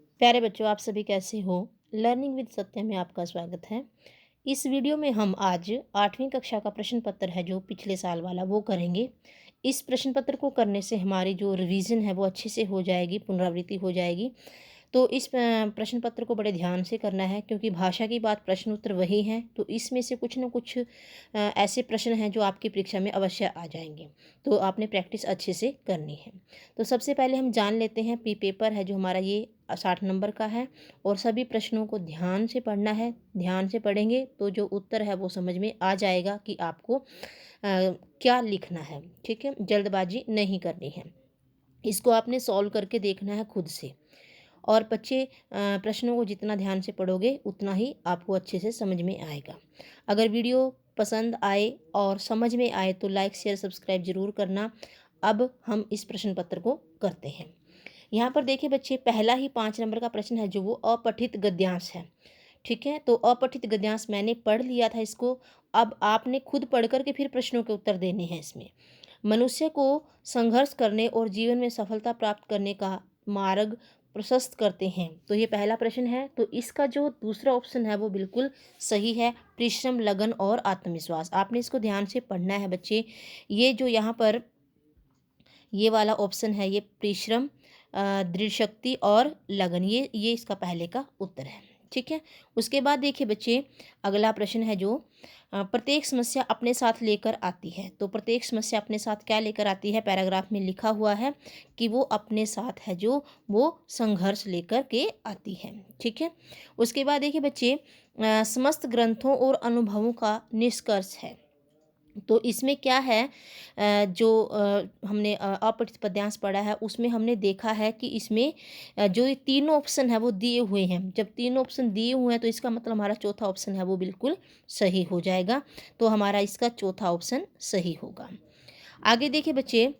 प्यारे बच्चों, आप सभी कैसे हो? लर्निंग विद सत्य में आपका स्वागत है। इस वीडियो में हम आज 8वीं कक्षा का प्रश्न पत्र है जो पिछले साल वाला वो करेंगे। इस प्रश्न पत्र को करने से हमारी जो रिवीजन है वो अच्छे से हो जाएगी, पुनरावृत्ति हो जाएगी। तो इस प्रश्न पत्र को बड़े ध्यान से करना है, क्योंकि भाषा की बात प्रश्न उत्तर वही हैं, तो इसमें से कुछ न कुछ ऐसे प्रश्न हैं जो आपकी परीक्षा में अवश्य आ जाएंगे। तो आपने प्रैक्टिस अच्छे से करनी है। तो सबसे पहले हम जान लेते हैं, पेपर है जो हमारा ये 60 नंबर का है, और सभी प्रश्नों को ध्यान से पढ़ना है। ध्यान से पढ़ेंगे तो जो उत्तर है वो समझ में आ जाएगा कि आपको क्या लिखना है। ठीक है, जल्दबाजी नहीं करनी है। इसको आपने सॉल्व करके देखना है खुद से। और बच्चे प्रश्नों को जितना ध्यान से पढ़ोगे उतना ही आपको अच्छे से समझ में आएगा। अगर वीडियो पसंद आए और समझ में आए तो लाइक शेयर सब्सक्राइब ज़रूर करना। अब हम इस प्रश्न पत्र को करते हैं। यहाँ पर देखिए बच्चे, पहला ही 5 नंबर का प्रश्न है जो वो अपठित गद्यांश है। ठीक है, तो अपठित गद्यांश मैंने पढ़ लिया था इसको। अब आपने खुद पढ़ करके फिर प्रश्नों के उत्तर देने हैं इसमें। मनुष्य को संघर्ष करने और जीवन में सफलता प्राप्त करने का मार्ग प्रशस्त करते हैं। तो ये पहला प्रश्न है, तो इसका जो दूसरा ऑप्शन है वो बिल्कुल सही है, परिश्रम, लगन और आत्मविश्वास। आपने इसको ध्यान से पढ़ना है बच्चे। ये जो यहाँ पर ये वाला ऑप्शन है, ये परिश्रम, दृढ़ शक्ति और लगन, ये इसका पहले का उत्तर है। ठीक है, उसके बाद देखिए बच्चे, अगला प्रश्न है जो प्रत्येक समस्या अपने साथ लेकर आती है। तो प्रत्येक समस्या अपने साथ क्या लेकर आती है? पैराग्राफ में लिखा हुआ है कि वो अपने साथ है जो वो संघर्ष लेकर के आती है। ठीक है, उसके बाद देखिए बच्चे, समस्त ग्रंथों और अनुभवों का निष्कर्ष है। तो इसमें क्या है, जो हमने अपठित पद्यांश पढ़ा है उसमें हमने देखा है कि इसमें जो ये तीनों ऑप्शन है वो दिए हुए हैं। जब तीनों ऑप्शन दिए हुए हैं तो इसका मतलब हमारा चौथा ऑप्शन है वो बिल्कुल सही हो जाएगा। तो हमारा इसका चौथा ऑप्शन सही होगा। आगे देखिए बच्चे,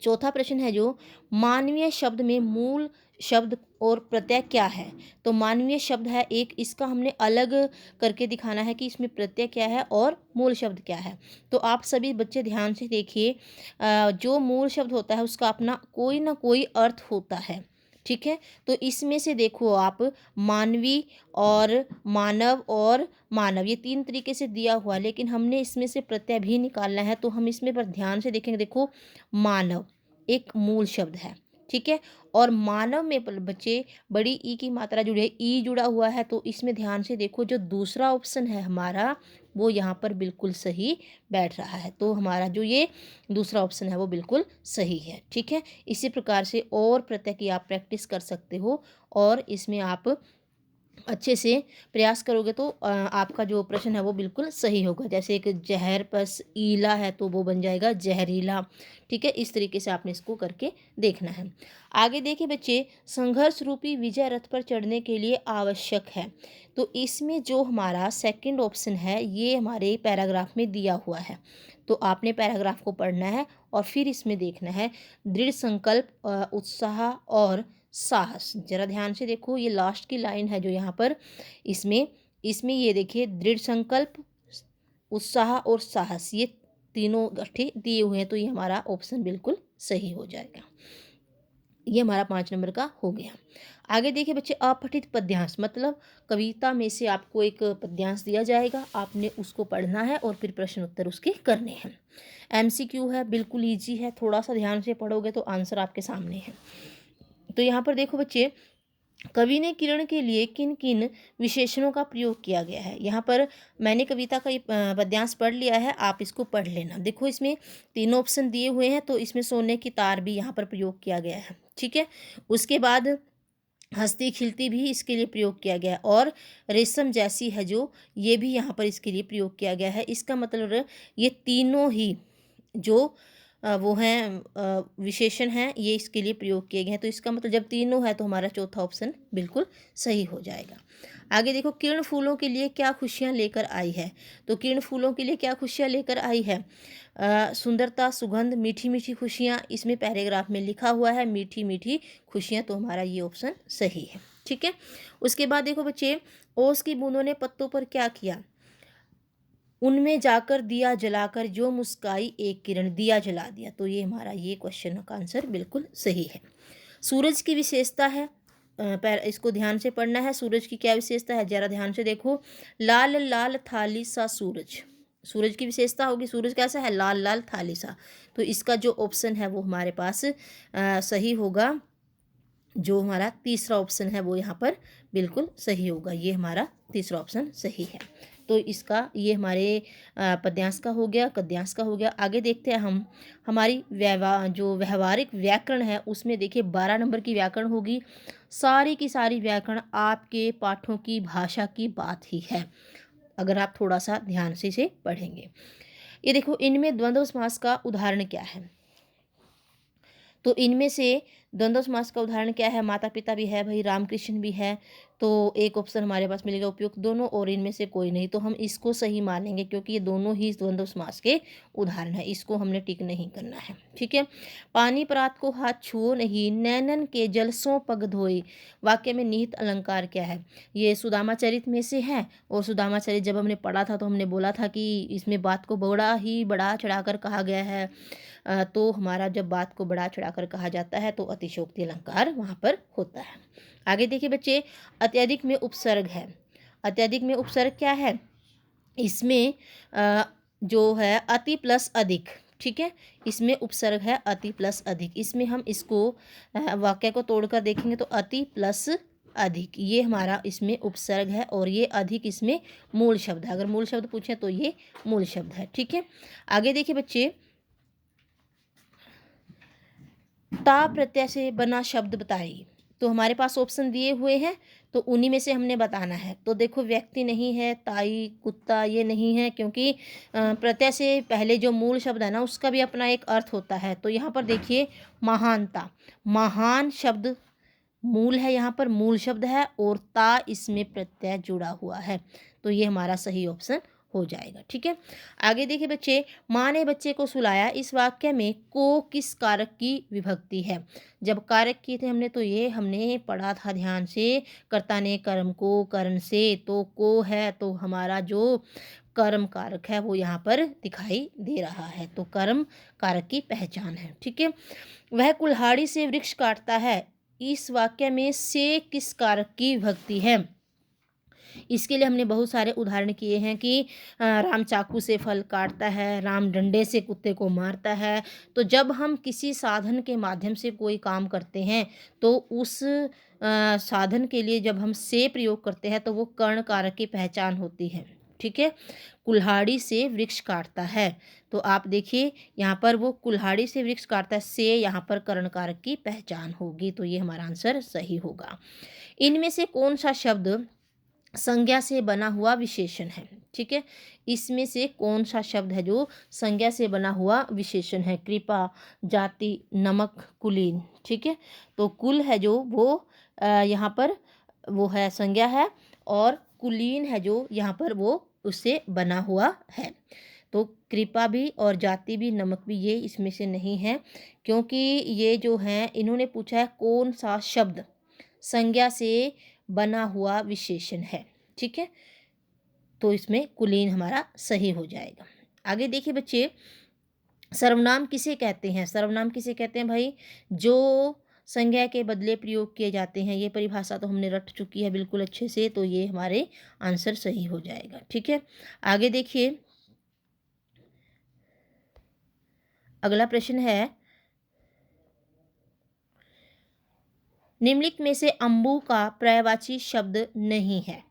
चौथा प्रश्न है जो मानवीय शब्द में मूल शब्द और प्रत्यय क्या है। तो मानवीय शब्द है एक, इसका हमने अलग करके दिखाना है कि इसमें प्रत्यय क्या है और मूल शब्द क्या है। तो आप सभी बच्चे ध्यान से देखिए, जो मूल शब्द होता है उसका अपना कोई ना कोई अर्थ होता है। ठीक है, तो इसमें से देखो आप, मानवी और मानव और मानव, ये तीन तरीके से दिया हुआ है, लेकिन हमने इसमें से प्रत्यय भी निकालना है। तो हम इसमें पर ध्यान से देखेंगे। देखो, मानव एक मूल शब्द है। ठीक है, और मानव में बच्चे बड़ी ई की मात्रा जुड़ी है, ई जुड़ा हुआ है। तो इसमें ध्यान से देखो, जो दूसरा ऑप्शन है हमारा वो यहाँ पर बिल्कुल सही बैठ रहा है। तो हमारा जो ये दूसरा ऑप्शन है वो बिल्कुल सही है। ठीक है, इसी प्रकार से और प्रत्यय की आप प्रैक्टिस कर सकते हो, और इसमें आप अच्छे से प्रयास करोगे तो आपका जो प्रश्न है वो बिल्कुल सही होगा। जैसे एक जहर प्लस ईला है तो वो बन जाएगा जहरीला। ठीक है, इस तरीके से आपने इसको करके देखना है। आगे देखिए बच्चे, संघर्ष रूपी विजय रथ पर चढ़ने के लिए आवश्यक है। तो इसमें जो हमारा सेकंड ऑप्शन है ये हमारे पैराग्राफ में दिया हुआ है। तो आपने पैराग्राफ को पढ़ना है और फिर इसमें देखना है दृढ़ संकल्प, उत्साह और साहस। जरा ध्यान से देखो, ये लास्ट की लाइन है जो यहाँ पर इसमें इसमें ये देखिए, दृढ़ संकल्प, उत्साह और साहस, ये तीनों गठे दिए हुए हैं। तो ये हमारा ऑप्शन बिल्कुल सही हो जाएगा। ये हमारा 5 नंबर का हो गया। आगे देखिए बच्चे, अपठित पद्यांश मतलब कविता में से आपको एक पद्यांश दिया जाएगा, आपने उसको पढ़ना है और फिर प्रश्न उत्तर उसके करने हैं। एमसीक्यू है, बिल्कुल ईजी है, थोड़ा सा ध्यान से पढ़ोगे तो आंसर आपके सामने है। तो यहाँ पर देखो बच्चे, कवि ने किरण के लिए किन किन विशेषणों का प्रयोग किया गया है। यहाँ पर मैंने कविता का ये पद्यांश पढ़ लिया है, आप इसको पढ़ लेना। देखो, इसमें तीनों ऑप्शन दिए हुए हैं, तो इसमें सोने की तार भी यहाँ पर प्रयोग किया गया है। ठीक है, उसके बाद हंसती खिलती भी इसके लिए प्रयोग किया गया है, और रेशम जैसी है जो, ये भी यहाँ पर इसके लिए प्रयोग किया गया है। इसका मतलब ये तीनों ही जो वो हैं विशेषण हैं, ये इसके लिए प्रयोग किए गए हैं। तो इसका मतलब जब तीनों है तो हमारा चौथा ऑप्शन बिल्कुल सही हो जाएगा। आगे देखो, किरण फूलों के लिए क्या खुशियाँ लेकर आई है। तो किरण फूलों के लिए क्या खुशियाँ लेकर आई है? सुंदरता, सुगंध, मीठी मीठी खुशियाँ, इसमें पैराग्राफ में लिखा हुआ है मीठी मीठी खुशियाँ। तो हमारा ये ऑप्शन सही है। ठीक है, उसके बाद देखो बच्चे, ओस की बूंदों ने पत्तों पर क्या किया? उनमें जाकर दिया जलाकर जो मुस्काई एक किरण, दिया जला दिया। तो ये हमारा ये क्वेश्चन का आंसर बिल्कुल सही है। सूरज की विशेषता है इसको ध्यान से पढ़ना है। सूरज की क्या विशेषता है, जरा ध्यान से देखो। लाल लाल थाली सा सूरज, सूरज की विशेषता होगी, सूरज कैसा है, लाल लाल थाली सा। तो इसका जो ऑप्शन है वो हमारे पास सही होगा। जो हमारा तीसरा ऑप्शन है वो यहाँ पर बिल्कुल सही होगा। ये हमारा तीसरा ऑप्शन सही है। तो इसका ये हमारे पद्यांश का हो गया, गद्यांश का हो गया। आगे देखते हैं हम हमारी जो व्यवहारिक व्याकरण है उसमें देखिए 12 नंबर की व्याकरण होगी। सारी की सारी व्याकरण आपके पाठों की भाषा की बात ही है, अगर आप थोड़ा सा ध्यान से इसे पढ़ेंगे। ये देखो, इनमें द्वंद्व समास का उदाहरण क्या है। तो इनमें से द्वंद्व समास का उदाहरण क्या है, माता पिता भी है भाई, रामकृष्ण भी है। तो एक ऑप्शन हमारे पास मिलेगा उपयुक्त दोनों, और इनमें से कोई नहीं। तो हम इसको सही मानेंगे क्योंकि ये दोनों ही द्वंद्व समास के उदाहरण है, इसको हमने टिक नहीं करना है। ठीक है। पानी परात को हाथ छुओ नहीं, नैनन के जल सो पग धोई। वाक्य में निहित अलंकार क्या है, ये सुदामा चरित में से है। और सुदामा चरित जब हमने पढ़ा था तो हमने बोला था कि इसमें बात को बड़ा ही बढ़ा चढ़ाकर कहा गया है। तो हमारा जब बात को बढ़ा चढ़ाकर कहा जाता है तो अतिशयोक्ति अलंकार वहाँ पर होता है। आगे देखिए बच्चे, अत्यधिक में उपसर्ग है। अत्यधिक में उपसर्ग क्या है, इसमें जो है अति प्लस अधिक। ठीक है, इसमें उपसर्ग है अति प्लस अधिक। इसमें हम इसको वाक्य को तोड़कर देखेंगे तो अति प्लस अधिक, ये हमारा इसमें उपसर्ग है, और ये अधिक इसमें मूल शब्द है। अगर मूल शब्द पूछें तो ये मूल शब्द है। ठीक है। आगे देखिए बच्चे, ता प्रत्यय से बना शब्द बताइए। तो हमारे पास ऑप्शन दिए हुए हैं, तो उन्हीं में से हमने बताना है। तो देखो, व्यक्ति नहीं है, ताई, कुत्ता, ये नहीं है, क्योंकि प्रत्यय से पहले जो मूल शब्द है ना उसका भी अपना एक अर्थ होता है। तो यहाँ पर देखिए, महानता, महान शब्द मूल है, यहाँ पर मूल शब्द है, और ता इसमें प्रत्यय जुड़ा हुआ है। तो ये हमारा सही ऑप्शन हो जाएगा। ठीक है। आगे देखिए बच्चे, माँ ने बच्चे को सुलाया, इस वाक्य में को किस कारक की विभक्ति है। जब कारक किए थे हमने तो ये हमने पढ़ा था ध्यान से, कर्ता ने कर्म को कर्ण से, तो को है तो हमारा जो कर्म कारक है वो यहाँ पर दिखाई दे रहा है। तो कर्म कारक की पहचान है। ठीक है। वह कुल्हाड़ी से वृक्ष काटता है, इस वाक्य में से किस कारक की विभक्ति है। इसके लिए हमने बहुत सारे उदाहरण किए हैं कि राम चाकू से फल काटता है, राम डंडे से कुत्ते को मारता है। तो जब हम किसी साधन के माध्यम से कोई काम करते हैं तो उस साधन के लिए जब हम से प्रयोग करते हैं तो वो कर्ण कारक की पहचान होती है। ठीक है। कुल्हाड़ी से वृक्ष काटता है, तो आप देखिए यहाँ पर वो कुल्हाड़ी से वृक्ष काटता है, से यहाँ पर कर्ण कारक की पहचान होगी। तो ये हमारा आंसर सही होगा। इनमें से कौन सा शब्द संज्ञा से बना हुआ विशेषण है। ठीक है। इसमें से कौन सा शब्द है जो संज्ञा से बना हुआ विशेषण है। कृपा, जाति, नमक, कुलीन। ठीक है। तो कुल है जो वो यहाँ पर वो है संज्ञा है, और कुलीन है जो यहाँ पर वो उससे बना हुआ है। तो कृपा भी और जाति भी, नमक भी, ये इसमें से नहीं है, क्योंकि ये जो है इन्होंने पूछा है कौन सा शब्द संज्ञा से बना हुआ विशेषण है। ठीक है। तो इसमें कुलीन हमारा सही हो जाएगा। आगे देखिए बच्चे, सर्वनाम किसे कहते हैं। सर्वनाम किसे कहते हैं भाई, जो संज्ञा के बदले प्रयोग किए जाते हैं। ये परिभाषा तो हमने रट चुकी है बिल्कुल अच्छे से, तो ये हमारे आंसर सही हो जाएगा। ठीक है। आगे देखिए, अगला प्रश्न है, निम्नलिखित में से अम्बु का पर्यायवाची शब्द नहीं है।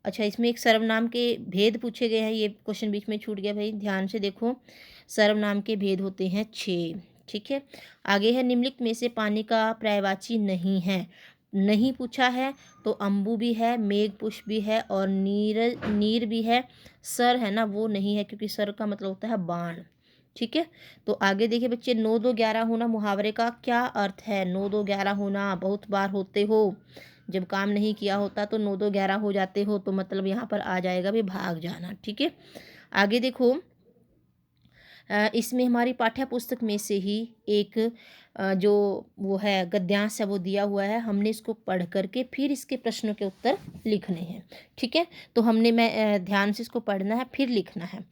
अच्छा, इसमें एक सर्वनाम के भेद पूछे गए हैं, ये क्वेश्चन बीच में छूट गया भाई, ध्यान से देखो। सर्वनाम के भेद होते हैं 6। ठीक है। आगे है, निम्नलिखित में से पानी का पर्यायवाची नहीं है। नहीं पूछा है तो अम्बु भी है, मेघ पुष्प भी है, और नीर भी है। सर है ना वो नहीं है, क्योंकि सर का मतलब होता है बाण। ठीक है। तो आगे देखिए बच्चे, 9 2 11 होना मुहावरे का क्या अर्थ है। 9 2 11 होना, बहुत बार होते हो, जब काम नहीं किया होता तो 9 2 11 हो जाते हो, तो मतलब यहाँ पर आ जाएगा भी भाग जाना। ठीक है। आगे देखो, इसमें हमारी पाठ्य पुस्तक में से ही एक जो वो है गद्यांश है वो दिया हुआ है, हमने इसको पढ़ करके फिर इसके प्रश्नों के उत्तर लिखने हैं। ठीक है, तो मैं ध्यान से इसको पढ़ना है फिर लिखना है।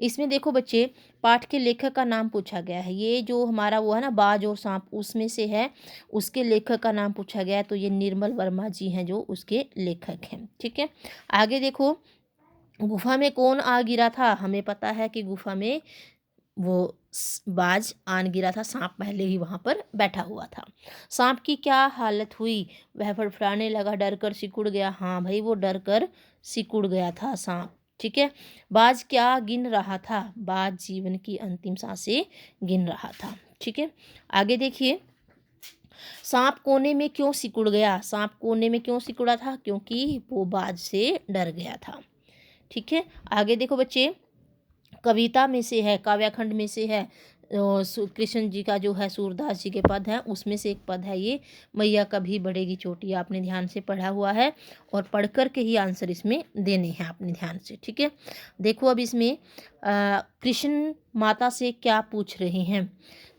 इसमें देखो बच्चे, पाठ के लेखक का नाम पूछा गया है। ये जो हमारा वो है ना बाज और सांप, उसमें से है, उसके लेखक का नाम पूछा गया है, तो ये निर्मल वर्मा जी हैं जो उसके लेखक हैं। ठीक है, आगे देखो, गुफा में कौन आ गिरा था? हमें पता है कि गुफा में वो बाज आन गिरा था, सांप पहले ही वहां पर बैठा हुआ था। सांप की क्या हालत हुई? वह फड़फड़ाने लगा, डर कर सिकुड़ गया। हाँ भाई, वो डर कर सिकुड़ गया था सांप। ठीक है, बाज क्या गिन रहा था? बाज जीवन की अंतिम सांसें गिन रहा था। ठीक है, आगे देखिए, सांप कोने में क्यों सिकुड़ गया? सांप कोने में क्यों सिकुड़ा था? क्योंकि वो बाज से डर गया था। ठीक है, आगे देखो बच्चे, कविता में से है, काव्यखंड में से है, कृष्ण जी का जो है सूरदास जी के पद है, उसमें से एक पद है ये, मैया कभी बढ़ेगी चोटी। आपने ध्यान से पढ़ा हुआ है और पढ़ कर के ही आंसर इसमें देने हैं आपने ध्यान से। ठीक है, देखो अब इसमें कृष्ण माता से क्या पूछ रहे हैं?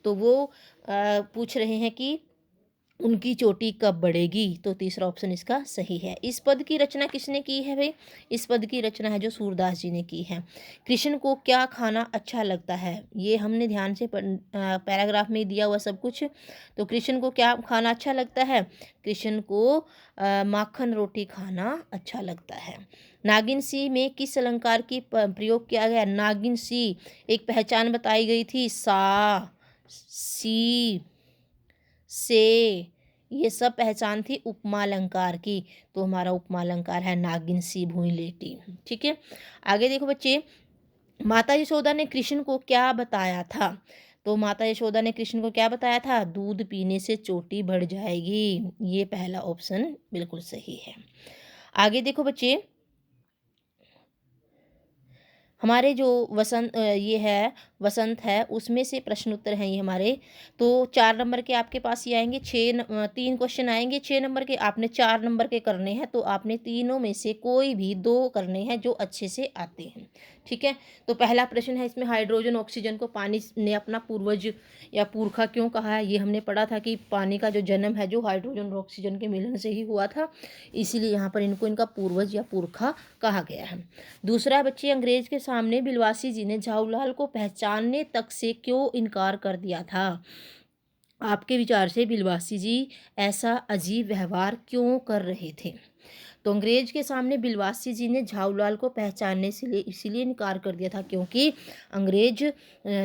तो वो पूछ रहे हैं कि उनकी चोटी कब बढ़ेगी? तो तीसरा ऑप्शन इसका सही है। इस पद की रचना किसने की है भाई? इस पद की रचना है जो सूरदास जी ने की है। कृष्ण को क्या खाना अच्छा लगता है? ये हमने ध्यान से पैराग्राफ में दिया हुआ सब कुछ। तो कृष्ण को क्या खाना अच्छा लगता है? कृष्ण को माखन रोटी खाना अच्छा लगता है। नागिन सी में किस अलंकार की प्रयोग किया गया? नागिन सी एक पहचान बताई गई थी, सा, सी, से, ये सब पहचान थी उपमा अलंकार की। तो हमारा उपमा अलंकार है नागिन सी भूई लेटी। ठीक है, आगे देखो बच्चे, माता यशोदा ने कृष्ण को क्या बताया था? तो माता यशोदा ने कृष्ण को क्या बताया था? दूध पीने से चोटी बढ़ जाएगी। ये पहला ऑप्शन बिल्कुल सही है। आगे देखो बच्चे, हमारे जो ये है वसंत है, उसमें से प्रश्न उत्तर हैं ये हमारे। तो 4 नंबर के आपके पास ये आएंगे, 3 क्वेश्चन आएंगे 6 नंबर के। आपने 4 नंबर के करने हैं, तो आपने तीनों में से कोई भी 2 करने हैं जो अच्छे से आते हैं। ठीक है, तो पहला प्रश्न है इसमें, हाइड्रोजन ऑक्सीजन को पानी ने अपना पूर्वज या पुरखा क्यों कहा है? ये हमने पढ़ा था कि पानी का जो जन्म है जो हाइड्रोजन और ऑक्सीजन के मिलन से ही हुआ था, इसीलिए यहाँ पर इनको इनका पूर्वज या पुरखा कहा गया है। दूसरा बच्चे, अंग्रेज के सामने बिलवासी जी ने झाऊलाल को पहचानने तक से क्यों इनकार कर दिया था? आपके विचार से बिलवासी जी ऐसा अजीब व्यवहार क्यों कर रहे थे? तो अंग्रेज के सामने बिलवासी जी ने झाऊलाल को पहचानने से लिए इसीलिए इनकार कर दिया था क्योंकि अंग्रेज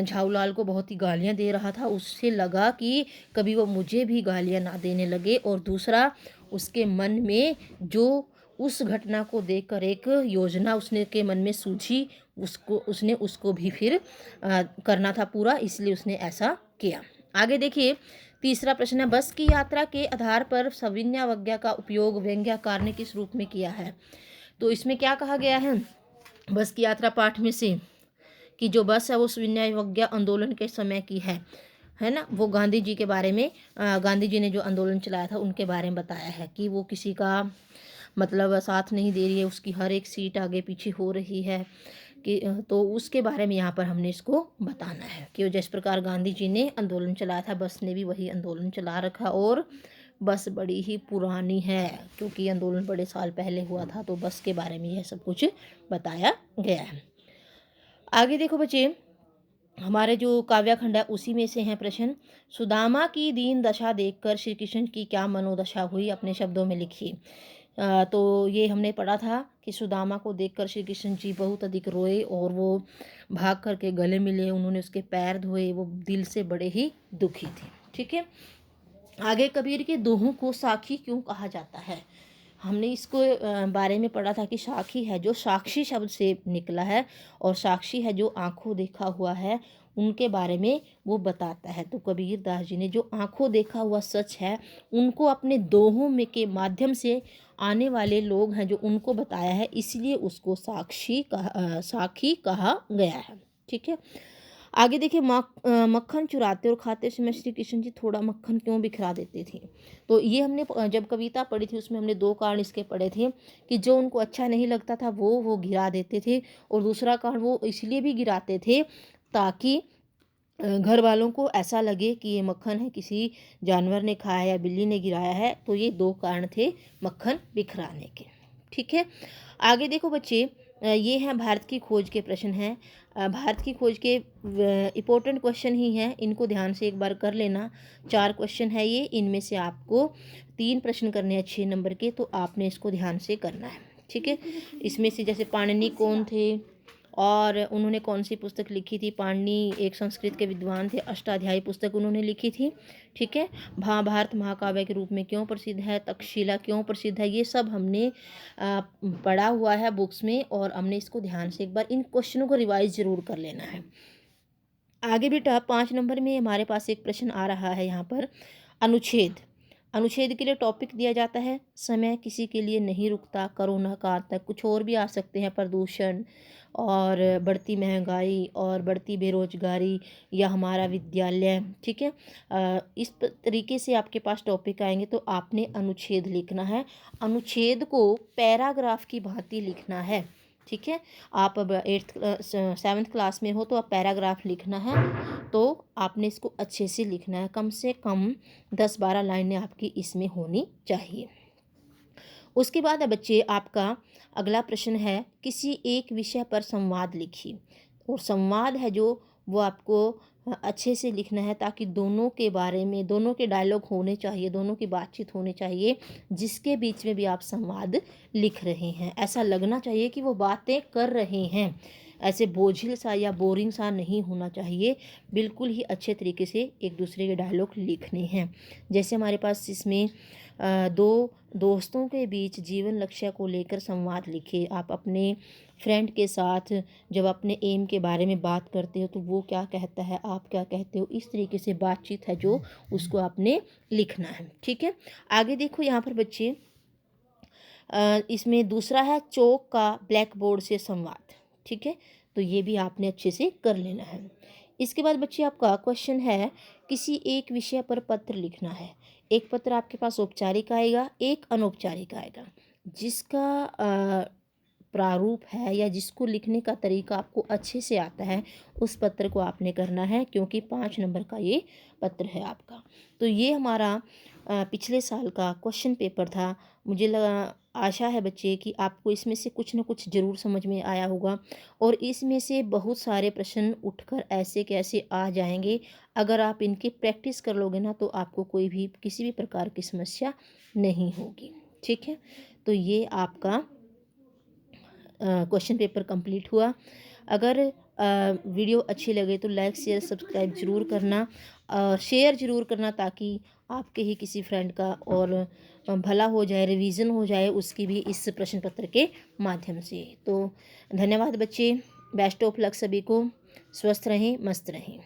झाऊलाल को बहुत ही गालियां दे रहा था। उससे लगा कि कभी वो मुझे भी गालियां ना देने लगे, और दूसरा उसके मन में जो उस घटना को देखकर एक योजना उसने के मन में सूझी, उसको भी फिर करना था पूरा, इसलिए उसने ऐसा किया। आगे देखिए, तीसरा प्रश्न है, बस की यात्रा के आधार पर सविनयावज्ञा का उपयोग व्यंग्यकार ने किस रूप में किया है? तो इसमें क्या कहा गया है बस की यात्रा पाठ में से, कि जो बस है वो सविनयावज्ञा आंदोलन के समय की है ना। वो गांधी जी के बारे में, गांधी जी ने जो आंदोलन चलाया था उनके बारे में बताया है कि वो किसी का मतलब साथ नहीं दे रही है, उसकी हर एक सीट आगे पीछे हो रही है कि, तो उसके बारे में यहाँ पर हमने इसको बताना है कि जिस प्रकार गांधी जी ने आंदोलन चलाया था, बस ने भी वही आंदोलन चला रखा। और बस बड़ी ही पुरानी है क्योंकि आंदोलन बड़े साल पहले हुआ था, तो बस के बारे में यह सब कुछ बताया गया है। आगे देखो बच्चे, हमारे जो काव्यखंड है उसी में से हैं प्रश्न, सुदामा की दीन दशा देखकर श्री कृष्ण की क्या मनोदशा हुई? अपने शब्दों में लिखिए। तो ये हमने पढ़ा था कि सुदामा को देखकर श्री कृष्ण जी बहुत अधिक रोए और वो भाग करके गले मिले, उन्होंने उसके पैर धोए, वो दिल से बड़े ही दुखी थे। ठीक है, आगे कबीर के दोहों को साखी क्यों कहा जाता है? हमने इसको बारे में पढ़ा था कि साखी है जो साक्षी शब्द से निकला है, और साक्षी है जो आंखों देखा हुआ है, उनके बारे में वो बताता है। तो कबीर दास जी ने जो आंखों देखा हुआ सच है उनको अपने दोहों में के माध्यम से आने वाले लोग हैं जो उनको बताया है, इसलिए उसको साखी कहा गया है। ठीक है, आगे देखिए, मक्खन चुराते और खाते समय श्री कृष्ण जी थोड़ा मक्खन क्यों बिखरा देते थे? तो ये हमने जब कविता पढ़ी थी उसमें हमने 2 कारण इसके पढ़े थे कि जो उनको अच्छा नहीं लगता था वो गिरा देते थे, और दूसरा कारण वो इसलिए भी गिराते थे ताकि घर वालों को ऐसा लगे कि ये मक्खन है किसी जानवर ने खाया या बिल्ली ने गिराया है, तो ये 2 कारण थे मक्खन बिखराने के। ठीक है, आगे देखो बच्चे, ये हैं भारत की खोज के प्रश्न हैं। भारत की खोज के इम्पोर्टेंट क्वेश्चन ही हैं, इनको ध्यान से एक बार कर लेना। 4 क्वेश्चन है ये, इनमें से आपको 3 प्रश्न करने हैं 6 नंबर के, तो आपने इसको ध्यान से करना है। ठीक है, इसमें से जैसे पाणिनि कौन थे और उन्होंने कौन सी पुस्तक लिखी थी। पाणिनि एक संस्कृत के विद्वान थे, अष्टाध्यायी पुस्तक उन्होंने लिखी थी। ठीक है, महाभारत महाकाव्य के रूप में क्यों प्रसिद्ध है, तक्षशिला क्यों प्रसिद्ध है, ये सब हमने पढ़ा हुआ है बुक्स में, और हमने इसको ध्यान से एक बार इन क्वेश्चनों को रिवाइज जरूर कर लेना है। आगे बेटा 5 नंबर में हमारे पास एक प्रश्न आ रहा है यहाँ पर, अनुच्छेद। अनुच्छेद के लिए टॉपिक दिया जाता है, समय किसी के लिए नहीं रुकता, कोरोना का आतंक, कुछ और भी आ सकते हैं, प्रदूषण और बढ़ती महंगाई और बढ़ती बेरोजगारी, या हमारा विद्यालय। ठीक है, इस तरीके से आपके पास टॉपिक आएंगे, तो आपने अनुच्छेद लिखना है। अनुच्छेद को पैराग्राफ की भांति लिखना है। ठीक है, आप अब 7th क्लास में हो तो आप पैराग्राफ लिखना है, तो आपने इसको अच्छे से लिखना है। कम से कम 10-12 लाइनें आपकी इसमें होनी चाहिए। उसके बाद बच्चे आपका अगला प्रश्न है, किसी एक विषय पर संवाद लिखिए। और संवाद है जो वो आपको अच्छे से लिखना है, ताकि दोनों के बारे में, दोनों के डायलॉग होने चाहिए, दोनों की बातचीत होनी चाहिए, जिसके बीच में भी आप संवाद लिख रहे हैं। ऐसा लगना चाहिए कि वो बातें कर रहे हैं, ऐसे बोझिल सा या बोरिंग सा नहीं होना चाहिए। बिल्कुल ही अच्छे तरीके से एक दूसरे के डायलॉग लिखने हैं। जैसे हमारे पास इसमें 2 दोस्तों के बीच जीवन लक्ष्य को लेकर संवाद लिखे। आप अपने फ्रेंड के साथ जब अपने एम के बारे में बात करते हो, तो वो क्या कहता है, आप क्या कहते हो, इस तरीके से बातचीत है जो उसको आपने लिखना है। ठीक है, आगे देखो यहाँ पर बच्चे, इसमें दूसरा है चौक का ब्लैक बोर्ड से संवाद। ठीक है, तो ये भी आपने अच्छे से कर लेना है। इसके बाद बच्चे आपका क्वेश्चन है, किसी एक विषय पर पत्र लिखना है। एक पत्र आपके पास औपचारिक आएगा, एक अनौपचारिक आएगा। जिसका प्रारूप है या जिसको लिखने का तरीका आपको अच्छे से आता है, उस पत्र को आपने करना है, क्योंकि 5 नंबर का ये पत्र है आपका। तो ये हमारा पिछले साल का क्वेश्चन पेपर था। मुझे आशा है बच्चे कि आपको इसमें से कुछ न कुछ ज़रूर समझ में आया होगा, और इसमें से बहुत सारे प्रश्न उठकर ऐसे कैसे आ जाएंगे। अगर आप इनकी प्रैक्टिस कर लोगे ना, तो आपको कोई भी किसी भी प्रकार की समस्या नहीं होगी। ठीक है, तो ये आपका क्वेश्चन पेपर कंप्लीट हुआ। अगर वीडियो अच्छी लगे तो लाइक शेयर सब्सक्राइब ज़रूर करना, और शेयर ज़रूर करना, ताकि आपके ही किसी फ्रेंड का और भला हो जाए, रिवीजन हो जाए उसकी भी इस प्रश्न पत्र के माध्यम से। तो धन्यवाद बच्चे, बेस्ट ऑफ लक सभी को, स्वस्थ रहें, मस्त रहें।